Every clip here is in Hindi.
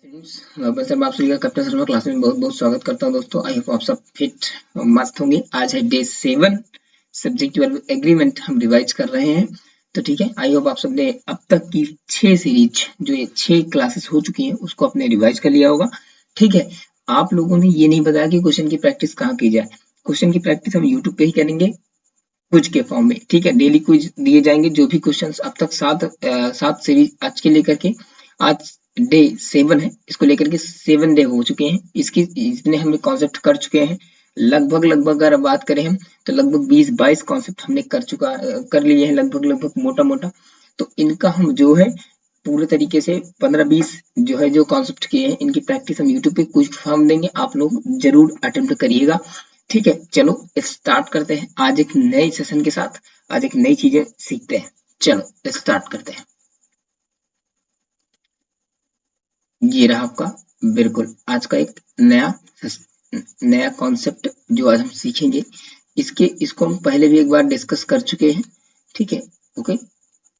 फ्रेंड्स, वापस से मैं आप सभी का कैप्टन शर्मा क्लास में बहुत बहुत स्वागत करता हूं। दोस्तों, आई होप आप सब फिट और मस्त होंगे। आज है डे 7, सब्जेक्ट 12 एग्रीमेंट हम रिवाइज कर रहे हैं। तो ठीक है, आई होप आप सब ने अब तक की 6 सीरीज जो ये 6 क्लासेस हो चुकी हैं उसको आपने रिवाइज कर लिया होगा। ठीक है, आप लोगों ने ये नहीं बताया कि क्वेश्चन की प्रैक्टिस कहाँ की जाए। क्वेश्चन की प्रैक्टिस हम यूट्यूब पे ही करेंगे क्विज के फॉर्म में। ठीक है, डेली क्विज दिए जाएंगे। जो भी क्वेश्चंस अब तक 7 सीरीज आज के लेकर के आज डे 7 है, इसको लेकर के 7 डे हो चुके हैं। इसकी इतने हम कॉन्सेप्ट कर चुके हैं। लगभग अगर बात करें हम तो लगभग 20-22 कॉन्सेप्ट हमने कर लिए हैं, लगभग मोटा मोटा। तो इनका हम जो है पूरे तरीके से 15-20 जो है जो कॉन्सेप्ट किए हैं इनकी प्रैक्टिस हम यूट्यूब पे कुछ फॉर्म देंगे, आप लोग जरूर अटेम्प्ट करिएगा। ठीक है, चलो स्टार्ट करते हैं आज एक नए सेशन के साथ। आज एक नई चीजें सीखते हैं। चलो स्टार्ट करते हैं। ये रहा आपका बिल्कुल आज का एक नया कॉन्सेप्ट जो आज हम सीखेंगे। इसको हम पहले भी एक बार डिस्कस कर चुके हैं। ठीक है, ओके,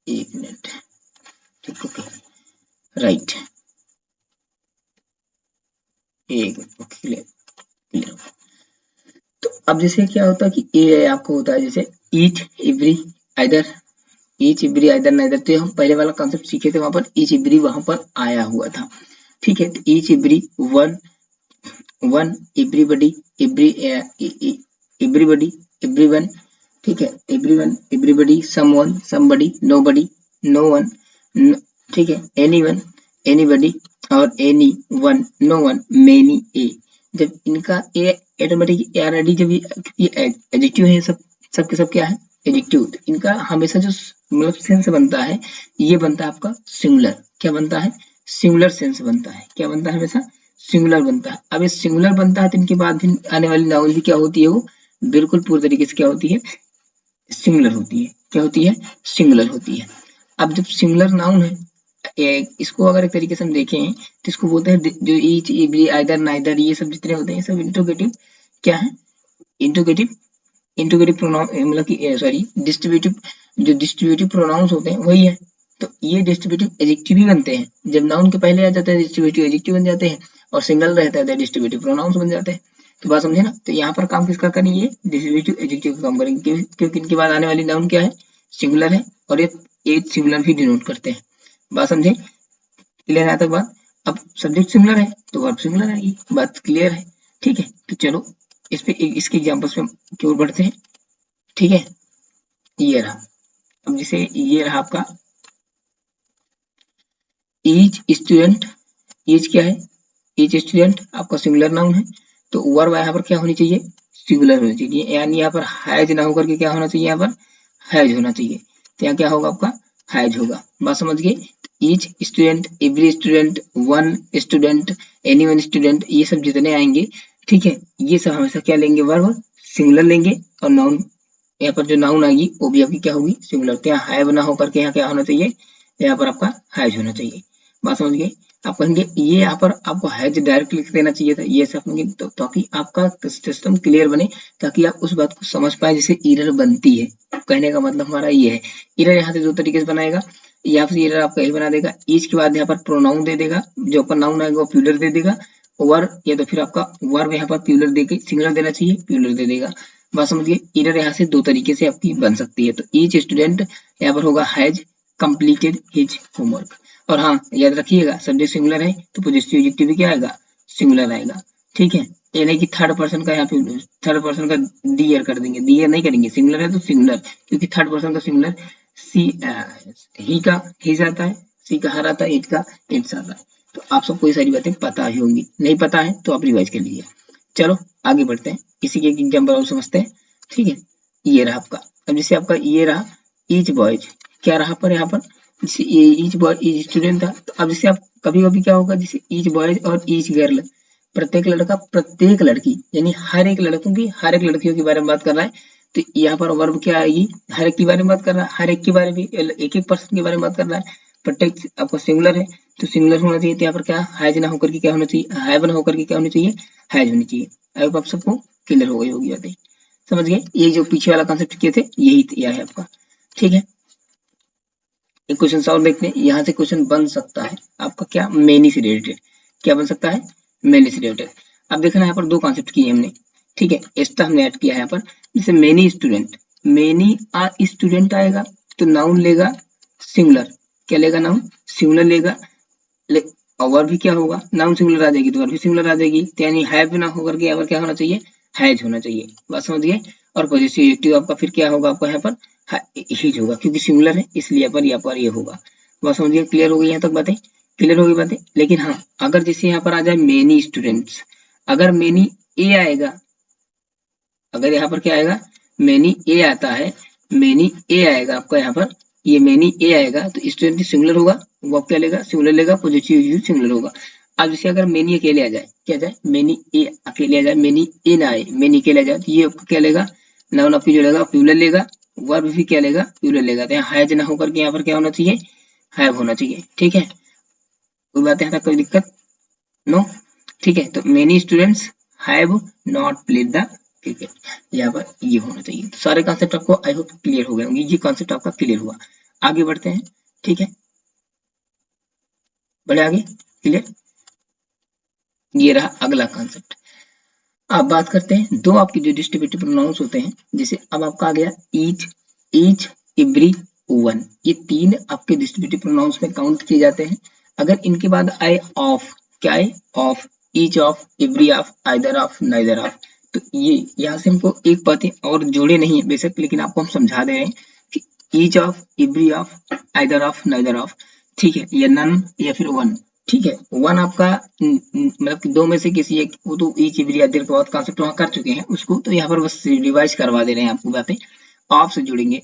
एक मिनट। ठीक, ओके, राइट, एक मिनट, ओके, क्लियर। तो अब जैसे क्या होता है कि ये आपको होता है जैसे ईच एवरी आइदर नाइदर। तो हम पहले वाला कॉन्सेप्ट सीखे थे, वहां पर ईच एवरी वहां पर आया हुआ था। ठीक है, तो each every one everybody everybody everyone. ठीक है, everyone everybody someone somebody nobody no one. ठीक है, एनीवन एनीबडी और any one no one many a. जब इनका ए ऑटोमेटिक ऑलरेडी जब ये एडजेक्टिव है, सब के सब क्या है एडजेक्टिव। तो इनका हमेशा जो मतलब सेंस बनता है ये बनता है आपका सिंगुलर। क्या बनता है? सिंगुलर सेंस बनता है। क्या बनता है? हमेशा सिंगुलर बनता है। अब ये सिंगुलर बनता है तो इनके बाद भी आने वाली नाउन भी क्या होती है? वो बिल्कुल पूरी तरीके से क्या होती है? सिंगुलर होती है। क्या होती है? सिंगुलर होती है। अब जब सिंगुलर नाउन है, इसको अगर एक तरीके से हम देखें तो इसको बोलते हैं जो ईच एवरी आइदर नाइदर ये सब जितने होते हैं सब इंट्रोगेटिव क्या है? इंट्रोगेटिव प्रोनाउन मतलब कि सॉरी डिस्ट्रीब्यूटिव, जो डिस्ट्रीब्यूटिव प्रोनाउंस होते हैं वही है। तो ये डिस्ट्रीब्यूटिव एडजेक्टिव ही बनते हैं। जब नाउन के पहले आ जाता है डिस्ट्रीब्यूटिव एडजेक्टिव बन जाते हैं, और सिंगल रहता है तो डिस्ट्रीब्यूटिव प्रोनाउंस बन जाते हैं। तो बात समझे ना? तो यहाँ पर काम किसका करेंगे? डिस्ट्रीब्यूटिव एडजेक्टिव का काम करेंगे, क्योंकि इनके बाद आने वाली नाउन क्या है? सिंगुलर है, और ये सिंगुलर भी डिनोट करते हैं। बात समझे? क्लियर है तक बात? अब सब्जेक्ट सिमिलर है तो वर्ब सिमिलर आएगी। बात क्लियर है? ठीक है, तो चलो इसके एग्जांपल्स पे की ओर बढ़ते हैं। ठीक है, ये रहा। अब जैसे ये रहा आपका ईच स्टूडेंट। ईच क्या है? ईच स्टूडेंट आपका सिंगुलर नाउन है, तो वर्ब यहाँ पर क्या होनी चाहिए? सिंगुलर होनी चाहिए। यानी यहाँ पर हैज ना होकर के क्या होना चाहिए? यहाँ पर हैज होना चाहिए। तो यहाँ क्या होगा? आपका हैज होगा। बात समझ गए? Each student, every student, one student, any one student, ये सब जितने आएंगे, ठीक है, ये सब हमेशा क्या लेंगे? वर्ब सिंगुलर लेंगे। और नाउन यहाँ पर जो नाउन आएगी वो भी आपकी क्या होगी? सिंगुलर। तो यहाँ हैव ना होकर के यहाँ क्या होना चाहिए? यहाँ पर आपका हैज होना चाहिए। बात समझ गए? आप कहेंगे ये यहाँ पर आपको हैज डायरेक्ट लिख देना चाहिए था, ये सब तो ताकि आपका सिस्टम क्लियर बने, ताकि आप उस बात को समझ पाए जिसे एरर बनती है। कहने का मतलब हमारा ये है। एरर यहाँ से दो तरीके से बनाएगा, या फिर एरर आपका यही बना देगा, ईच के बाद यहाँ पर प्रोनाउन दे देगा, जो आपका नाउन आएगा वो प्लूरल दे देगा, वर्ब या तो फिर आपका वर्ब यहाँ पर प्लूरल देके सिंगुलर देना चाहिए, प्लूरल दे देगा। बात समझिए, एरर यहाँ से दो तरीके से आपकी बन सकती है। तो ईच स्टूडेंट यहाँ पर होगा हैज कंप्लीटेड हिज होमवर्क। और हाँ, याद रखिएगा सब्जेक्ट सिंगुलर है तो पॉजिटिव एडजेक्टिव भी क्या आएगा? सिंगुलर आएगा। ठीक है, ये नहीं कि थर्ड पर्सन का यहाँ पे थर्ड पर्सन का डियर कर देंगे, डियर नहीं करेंगे। सिंगुलर है तो सिंगुलर, क्योंकि थर्ड पर्सन का सिंगुलर सी ही का हिज आता है, सी का हर आता है, इट का इट्स आता है। तो आप सबको ये सारी बातें पता ही होंगी। नहीं पता है तो आप रिवाइज कर लीजिए। चलो आगे बढ़ते हैं, इसी के एक एग्जाम्पल और समझते हैं। ठीक है, ये रहा आपका। अब जैसे आपका ये रहा ईच बॉयज, क्या रहा पर यहाँ पर? जैसे ईच बॉय ईच स्टूडेंट था, तो अब जैसे आप कभी कभी क्या होगा, जैसे ईच बॉयज और ईच गर्ल, प्रत्येक लड़का प्रत्येक लड़की, यानी हर एक लड़कों की हर एक लड़कियों के बारे में बात कर रहा है। तो यहाँ पर वर्ब क्या आएगी? हर एक के बारे में बात कर रहा है, हर एक के बारे में, एक एक पर्सन के बारे में बात कर रहा है। प्रत्येक आपका सिंगुलर है तो सिंगुलर होना चाहिए। तो यहाँ पर क्या हैज ना होकर के क्या होना चाहिए? हैव ना होकर के क्या होनी चाहिए? हैज होनी चाहिए। आई होप आप सबको क्लियर हो गई होगी बातें। समझ गए? ये जो पीछे वाला कॉन्सेप्ट किए थे यही यह है आपका। ठीक है, एक क्वेश्चन और देखते हैं। यहाँ से क्वेश्चन बन सकता है आपका क्या? मेनी से रिलेटेड। क्या बन सकता है, मेनी स्टूडेंट। अब देखना यहाँ पर दो कॉन्सेप्ट किए हमने, ठीक है, एक्स्ट्रा हमने ऐड किया है यहाँ पर। जैसे मेनी स्टूडेंट, मेनी आ स्टूडेंट आएगा तो नाउन लेगा सिंगुलर, क्या लेगा, नाउन सिंगुलर लेगा। और वर्ब भी क्या होगा, नाउन सिंगुलर आ जाएगी तो वर्ब भी सिंगुलर आ जाएगी, तो यानी हैव ना होकर के यहाँ पर क्या होना चाहिए, हैज होना चाहिए, बात समझ गए। और पॉजिटिव एडजेक्टिव आपका फिर क्या होगा, आपका यहाँ पर हिज होगा, क्योंकि सिंगुलर है इसलिए यहाँ पर ये होगा, बात समझिए। क्लियर हो गई यहाँ तक बातें, क्लियर हो गई बातें। लेकिन हाँ, अगर जैसे यहाँ पर आ जाए मेनी स्टूडेंट्स, अगर मेनी ए आएगा, अगर यहाँ पर क्या आएगा, मेनी ए आता है, मेनी ए आएगा आपका यहाँ पर, ये मेनी ए आएगा तो स्टूडेंट सिंगुलर होगा, वो क्या लेगा, सिंगुलर लेगा, पॉजिटिव यूज सिंगुलर होगा। अब जैसे अगर मेनी अकेले आ जाए, क्या जाए, मेनी ए अकेले आ जाए, मेनी ए ना आए, मेनी अकेले आ जाए, तो ये क्या लेगा, नाउन आपकी जो लेगा प्लूरल लेगा, वर्ब भी क्या लेगा, प्लूरल लेगा। तो यहाँ हैज ना होकर के यहाँ पर क्या होना चाहिए, हैव होना चाहिए, ठीक है। कोई बात यहाँ तक कोई दिक्कत, नो, ठीक है। तो many students have not played the cricket, यहाँ पर ये होना चाहिए। तो सारे कॉन्सेप्ट आपको आई होप क्लियर हो गए होंगे, ये कॉन्सेप्ट आपका क्लियर हुआ। आगे बढ़ते हैं, ठीक है, बढ़े आगे, क्लियर। ये रहा अगला कॉन्सेप्ट। अब बात करते हैं दो आपके जो डिस्ट्रीब्यूटिव प्रोनाउंस होते हैं, जैसे अब आपका आ गया ईच, ईच, एवरी, वन, ये तीन आपके डिस्ट्रीब्यूटिव प्रोनाउंस में काउंट किए जाते हैं। अगर इनके बाद आए ऑफ, क्या आए, of, each of, every of, either of, neither of, तो ये यहाँ से हमको एक बातें और जोड़े नहीं है बेशक, लेकिन आपको हम समझा दे रहे हैं कि each of, every of, either of, neither of, ठीक है, या नन या फिर वन, ठीक है। वन आपका मतलब कि दो में से किसी एक, वो तो ईच, एवरी, आइदर के बाद कॉन्सेप्ट वहां कर चुके हैं उसको, तो यहाँ पर बस रिवाइज करवा दे रहे हैं आपको बातें। ऑफ से जुड़ेंगे,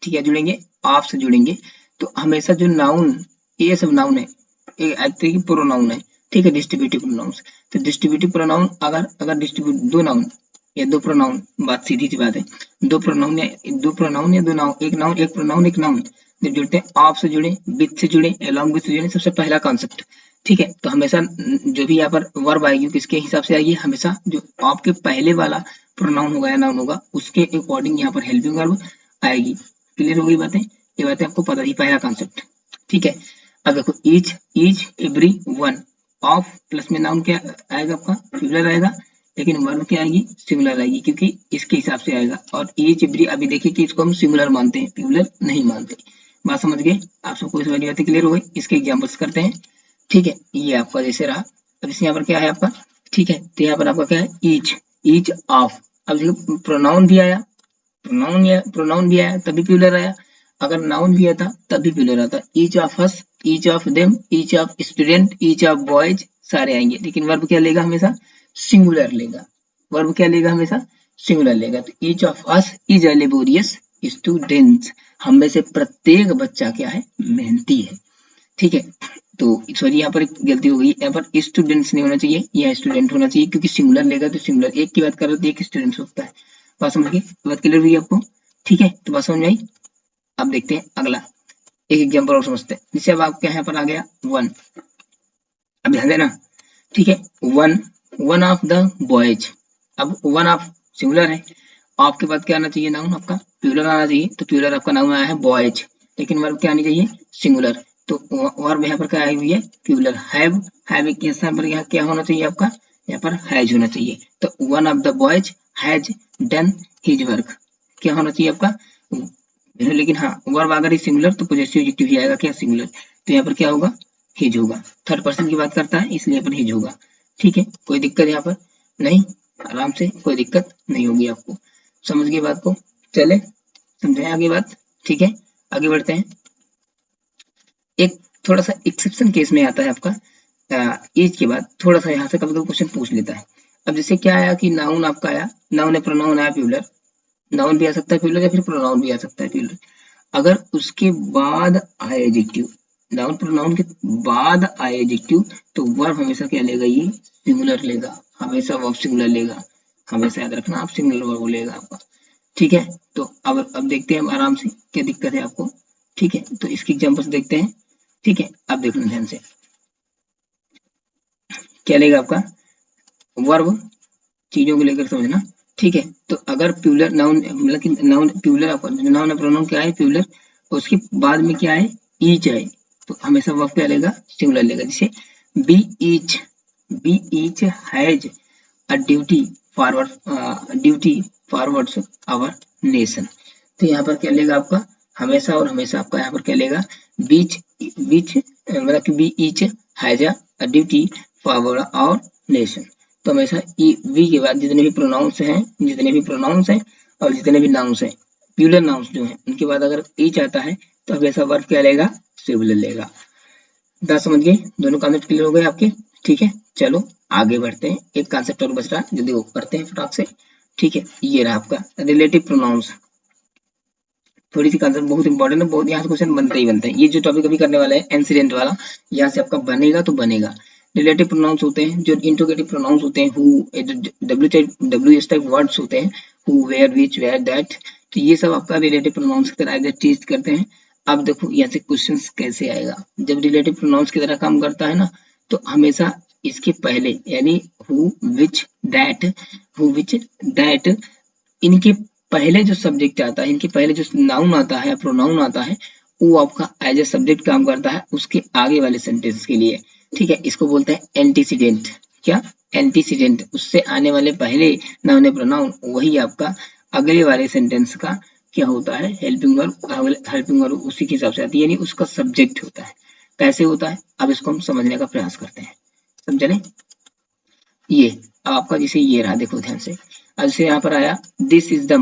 ठीक है, जुड़ेंगे, ऑफ से जुड़ेंगे, तो हमेशा जो नाउन, ये सब नाउन है, ये प्रोनाउन है, ठीक है, डिस्ट्रीब्यूटिव प्रोनाउंस। तो डिस्ट्रीब्यूटिव प्रोनाउन अगर डिस्ट्रीब्यूट दो नाउन या दो प्रोनाउन, बात सीधी सी बात है, दो प्रोनाउन या दो नाउन, एक नाउन, एक प्रोनाउन, एक नाउन जब जुड़ते हैं, ऑफ से जुड़े, विथ से जुड़े, अलॉन्ग विथ से जुड़े, सबसे पहला कॉन्सेप्ट, ठीक है। तो हमेशा जो भी यहाँ पर वर्ब आएगी किसके हिसाब से आएगी, हमेशा जो आपके पहले वाला प्रोनाउन होगा या नाउन होगा उसके अकॉर्डिंग यहाँ पर हेल्पिंग वर्ब आएगी। क्लियर हो गई बातें, ये बातें आपको पता ही, पहला कॉन्सेप्ट, ठीक है। अब देखो each, each, every, one, of plus में नाउन क्या आएगा आपका, प्लूरल आएगा, लेकिन वर्ब क्या आएगी, सिंगुलर आएगी, क्योंकि इसके हिसाब से आएगा। और ईच, एवरी, अभी देखिए कि इसको हम सिंगुलर मानते हैं, प्लूरल नहीं मानते, बात समझ गए आप सबको, इस वाली बातें क्लियर हो गई। इसके एग्जांपल्स करते हैं, ठीक है। ये आपका जैसे रहा, अब इस यहाँ पर क्या है आपका, ठीक है, तो यहाँ पर आपका क्या है, ईच, ईच ऑफ, अब देखो प्रोनाउन भी आया, प्रोनाउन भी आया तभी प्लूरल आया, अगर नाउन भी आता तब भी प्लूरल आता, each of us, each of them, each of student, each of boys, सारे आएंगे, लेकिन वर्ब क्या लेगा, हमेशा सिंगुलर लेगा, वर्ब क्या लेगा, हमेशा सिंगुलर लेगा। तो each of us is a laborious student, हम में से प्रत्येक बच्चा क्या है, मेहनती है, ठीक है। तो सॉरी यहाँ पर एक गलती हो गई, यहाँ पर स्टूडेंट्स नहीं होना चाहिए, यहाँ स्टूडेंट होना चाहिए, क्योंकि सिंगुलर लेगा तो सिंगुलर, एक की बात कर रहे थे, एक स्टूडेंट होता है, बात समझ गए, बात क्लियर हुई आपको, ठीक है। तो बात समझ में आई। अब देखते हैं अगला एक एग्जांपल और समझते हैं, जैसे अब आपके यहाँ पर आ गया वन, अब ध्यान देना, ठीक है, one, one of the boys, अब वन ऑफ सिंगुलर है, आपके बाद क्या आना चाहिए, नाउन आपका प्लूरल आना चाहिए, तो प्लूरल आपका नाउन आया है बॉयज, लेकिन वर्ब क्या आनी चाहिए, सिंगुलर, तो वर्ब यहाँ पर क्या आई हुई है, प्लूरल, हैव, हैव के स्थान पर यहाँ क्या होना चाहिए आपका, यहाँ पर हैज होना चाहिए, तो one of the boys has done his work, क्या होना चाहिए आपका, लेकिन हाँ वर्ब अगर ही सिंगुलर तो पॉजिटिव एडजेक्टिव ही आएगा, क्या सिंगुलर, तो यहाँ पर क्या होगा, हिज होगा, थर्ड पर्सन की बात करता है इसलिए यहाँ पर हिज होगा, ठीक है। कोई दिक्कत यहाँ पर नहीं, आराम से, कोई दिक्कत नहीं होगी आपको, समझ गए बात को, चले समझे आगे बात, ठीक है। आगे बढ़ते हैं, एक थोड़ा सा एक्सेप्शन केस में आता है आपका, एज के बाद थोड़ा सा यहाँ से कभी कभी क्वेश्चन पूछ लेता है। अब जैसे क्या आया कि नाउन आपका आया, नाउन है, प्रोनाउन आया प्लूरल, नाउन भी आ सकता है प्लूरल या फिर प्रोनाउन भी आ सकता है प्लूरल, अगर उसके बाद आए एडजेक्टिव, नाउन प्रोनाउन के बाद आए एडजेक्टिव, तो वर्ब हमेशा क्या लेगा, ये सिंगुलर लेगा, हमेशा वर्ब सिंगुलर लेगा, हमेशा याद रखना आप, सिंगुलर वर्ब लेगा आपका, ठीक है। तो अब देखते हैं हम आराम से, क्या दिक्कत है आपको, ठीक है। तो इसकी एग्जांपल्स देखते हैं, ठीक है। अब देखना ध्यान से, क्या लेगा आपका, वर्ब चीजों को लेकर समझना, ठीक है। तो अगर प्लूरल नाउन, मतलब कि नाउन प्लूरल आपका नाउन है, प्रोनाउन क्या है प्लूरल, उसके बाद में क्या है, ईच है, तो हमेशा वर्ब क्या लेगा, सिंगुलर लेगा, जैसे B each B each has a duty forwards our nation. तो यहाँ पर क्या लेगा आपका हमेशा, और हमेशा आपका यहाँ पर क्या लेगा बीच बीच मतलब कि B each has a duty forward our nation. तो हमेशा वी के बाद जितने भी प्रोनाउंस हैं और जितने भी नाउंस हैं प्यूलर नाउंस जो हैं उनके बाद अगर ईच आता है तो हमेशा वर्ब क्या लेगा सिंगुलर लेगा। बात समझ गए, दोनों कॉन्सेप्ट क्लियर हो गए आपके। ठीक है, चलो आगे बढ़ते हैं, एक कॉन्सेप्ट और बच रहा है जल्दी वो करते हैं फटाक से। ठीक है, ये रहा आपका रिलेटिव प्रोनाउंस। थोड़ी सी कॉन्सेप्ट बहुत इंपॉर्टेंट है, बहुत यहाँ से क्वेश्चन बनते ही बनते हैं। ये जो टॉपिक अभी करने वाला है इंसिडेंट वाला, यहाँ से आपका बनेगा तो बनेगा। रिलेटिव प्रोनाउंस होते हैं जो इंट्रोगेटिव प्रोनाउंस होते हैं, who W S type words होते हैं, who where which where that. तो ये सब आपका रिलेटिव प्रोनाउंस की तरह टीच करते हैं। अब देखो यहाँ से क्वेश्चन कैसे आएगा। जब रिलेटिव प्रोनाउंस की तरह काम करता है ना तो हमेशा इसके पहले यानी हु विच दैट इनके पहले जो सब्जेक्ट आता है, इनके पहले जो नाउन आता है प्रोनाउन आता है वो आपका एज ए सब्जेक्ट काम करता है उसके आगे वाले सेंटेंस के लिए। ठीक है, इसको बोलते हैं एंटीसीडेंट। क्या एंटीसीडेंट, उससे आने वाले पहले नाउन प्रोनाउन वही आपका अगले वाले सेंटेंस का क्या होता है हेल्पिंग वर्ब उसी के हिसाब से आती है, यानी उसका सब्जेक्ट होता है। कैसे होता है अब इसको हम समझने का प्रयास करते हैं, समझे। ये अब आपका जैसे ये रहा, देखो ध्यान से। अब जैसे यहाँ पर आया दिस इज द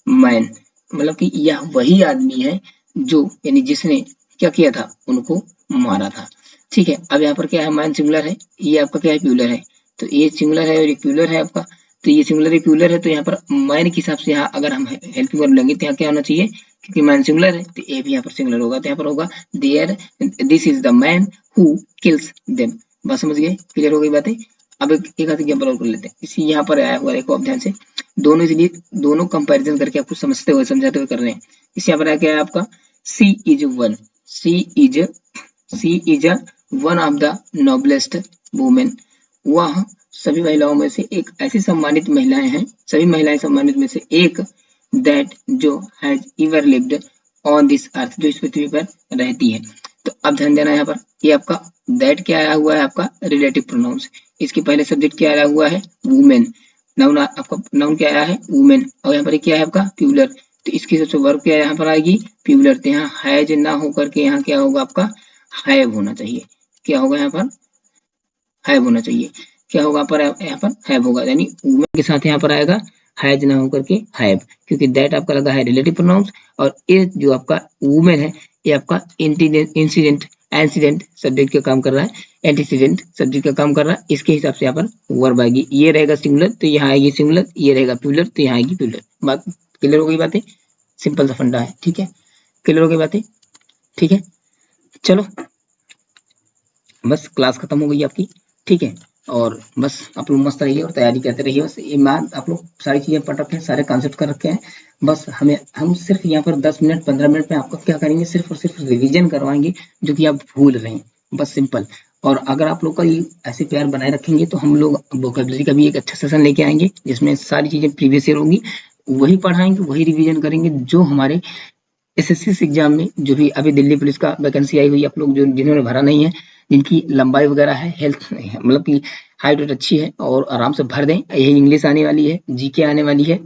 मैन मतलब कि यह वही आदमी है जो यानी जिसने क्या किया था उनको मारा था। ठीक है, अब यहाँ पर क्या है मैन सिंगुलर है, ये आपका क्या है प्यूलर है। तो ये सिंगुलर है और ये प्यूलर है आपका, तो ये सिंगुलर प्यूलर है। तो यहाँ पर मैन के हिसाब से यहाँ अगर हम हेल्पिंग वर्ब लेंगे तो यहाँ क्या होना चाहिए, क्योंकि मैन सिंगुलर है तो ए भी यहाँ पर सिंगुलर होगा, तो यहाँ पर होगा there this is the man who kills them. बस समझ गए, क्लियर हो गई बातें। अब एक आध एग्जाम्पल और कर लेते हैं। इसी यहाँ पर आया हुआ देखो आप ध्यान से, दोनों इसलिए दोनों कंपैरिजन करके आपको समझते हुए समझाते हुए कर रहे हैं। इस यहाँ पर आया क्या है आपका C is one of the noblest women. वह सभी महिलाओं में से एक ऐसी सम्मानित महिलाएं हैं, सभी महिलाएं सम्मानित में से एक, दैट जो has ever lived on this earth, जो इस पृथ्वी पर रहती है। तो अब ध्यान देना यहाँ पर, ये आपका दैट क्या आया हुआ है आपका रिलेटिव प्रोनाउंस, इसके पहले सब्जेक्ट क्या आया हुआ है वुमेन, नाउन आपका नाउन क्या आया है वुमेन, और यहाँ पर क्या है आपका प्यूलर। तो इसकी सबसे वर्ब क्या यहाँ पर आएगी प्यूलर। तो यहाँ हैज ना होकर के यहाँ क्या होगा आपका हैव होना चाहिए। क्या होगा यहाँ पर हैव होना चाहिए। क्या होगा यहाँ पर हैव होगा, यानी वुमेन के साथ यहाँ पर आएगा हैज ना होकर के हैव, क्योंकि दैट आपका लगा है रिलेटिव प्रोनाउंस और ये जो आपका वुमेन है ये आपका इंसिडेंट सब्जेक्ट का काम कर रहा है, एंटीसीडेंट सब्जेक्ट का काम कर रहा है। इसके हिसाब से यहाँ पर वर्ब आएगी, ये रहेगा सिंगुलर तो यहाँ आएगी सिंगुलर, ये रहेगा प्यूलर तो यहाँ आएगी प्यूलर। बात क्लियर हो गई बातें, सिंपल सा फंडा है। ठीक है, क्लियर हो गई बातें। ठीक है, चलो बस क्लास खत्म हो गई आपकी। ठीक है, और बस आप लोग मस्त रहिए और तैयारी करते रहिए। बस ये मान आप लोग सारी चीजें पढ़ रखे हैं, सारे कॉन्सेप्ट कर रखे हैं। बस हम सिर्फ यहाँ पर 10 मिनट 15 मिनट में आपको क्या करेंगे, सिर्फ और सिर्फ रिवीजन करवाएंगे जो कि आप भूल रहे हैं, बस सिंपल। और अगर आप लोग का ये ऐसे प्यार बनाए रखेंगे तो हम लोग वोकैबुलरी का भी एक अच्छा सेशन लेके आएंगे जिसमें सारी चीजें प्रीवियस ईयर होंगी, वही पढ़ाएंगे वही रिविजन करेंगे। जो हमारे एसएससी एग्जाम में जो भी अभी दिल्ली पुलिस का वैकेंसी आई हुई, आप लोग जो जिन्होंने भरा नहीं है, जिनकी लंबाई वगैरह है, हेल्थ मतलब कि हाइट वेट अच्छी है और आराम से भर दें। यही इंग्लिश आने वाली है, जीके आने वाली है,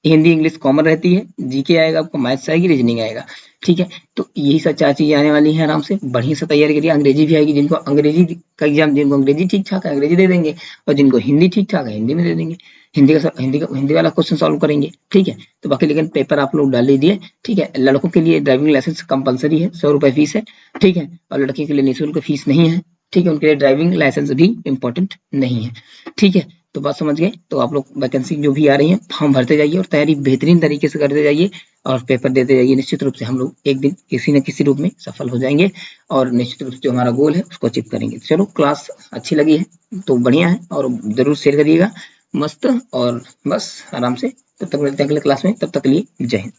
हिंदी इंग्लिश कॉमन रहती है, जीके आएगा आपको, मैथ्स आएगी, रीजनिंग आएगा। ठीक है, तो यही सब 4 चीजें आने वाली हैं, आराम से बढ़िया से तैयारी करिए। अंग्रेजी भी आएगी, जिनको अंग्रेजी का एग्जाम, जिनको अंग्रेजी ठीक ठाक है अंग्रेजी दे देंगे, और जिनको हिंदी ठीक ठाक है हिंदी में दे देंगे, हिंदी वाला क्वेश्चन सॉल्व करेंगे। ठीक है, तो बाकी लेकिन पेपर आप लोग डाल लीजिए। ठीक है, लड़कों के लिए ड्राइविंग लाइसेंस कंपलसरी है, 100 रुपए फीस है। ठीक है, और लड़की के लिए निःशुल्क फीस नहीं है। ठीक है, उनके लिए ड्राइविंग लाइसेंस भी इम्पोर्टेंट नहीं है। ठीक है, तो बात समझ गए। तो आप लोग वैकेंसी जो भी आ रही है फॉर्म भरते जाइए और तैयारी बेहतरीन तरीके से करते जाइए और पेपर देते जाइए। निश्चित रूप से हम लोग एक दिन किसी न किसी रूप में सफल हो जाएंगे और निश्चित रूप से जो हमारा गोल है उसको अचीव करेंगे। चलो, क्लास अच्छी लगी है तो बढ़िया है और जरूर शेयर करिएगा, मस्त। और बस आराम से, तब तक मिलते हैं अगले क्लास में, तब तक के लिए जय हिंद।